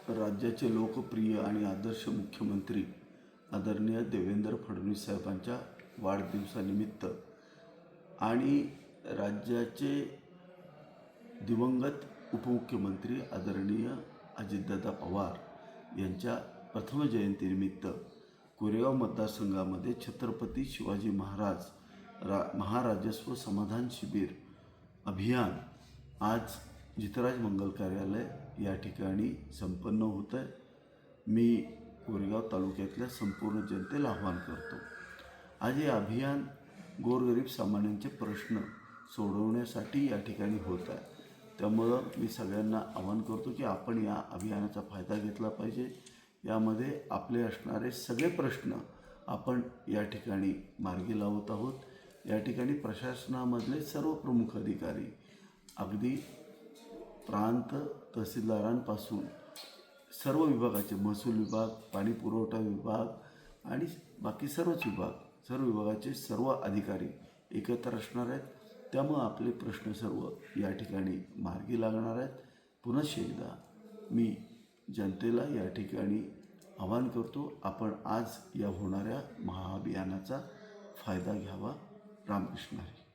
राज्याचे लोकप्रिय आणि आदर्श मुख्यमंत्री आदरणीय देवेंद्र फडणवीस साहेबांच्या वाढदिवसानिमित्त आणि राज्याचे दिवंगत उपमुख्यमंत्री आदरणीय अजितदादा पवार यांच्या प्रथम जयंतीनिमित्त कोरेगाव मतदारसंघामध्ये छत्रपती शिवाजी महाराज महाराजस्व समाधान शिबिर अभियान आज जितराज मंगल कार्यालय या ठिकाणी संपन्न होतं आहे. मी कोरेगाव तालुक्यातल्या संपूर्ण जनतेला आवाहन करतो. आज हे अभियान गोरगरीब सामान्यांचे प्रश्न सोडवण्यासाठी या ठिकाणी होत आहे. त्यामुळं मी सगळ्यांना आवाहन करतो की आपण या अभियानाचा फायदा घेतला पाहिजे. यामध्ये आपले असणारे सगळे प्रश्न आपण या ठिकाणी मार्गी लावत आहोत. या ठिकाणी प्रशासनामधले सर्व प्रमुख अधिकारी अगदी प्रांत तहसीलदारांपासून सर्व विभागाचे महसूल विभाग, पाणी पुरवठा विभाग आणि बाकी सर्वच सर्व विभागाचे सर्व अधिकारी एकत्र असणार आहेत. त्यामुळं आपले प्रश्न सर्व या ठिकाणी मार्गी लागणार आहेत. पुन्हा एकदा मी जनतेला या ठिकाणी आवाहन करतो, आपण आज या होणाऱ्या महाअभियानाचा फायदा घ्यावा. रामकृष्ण हरी.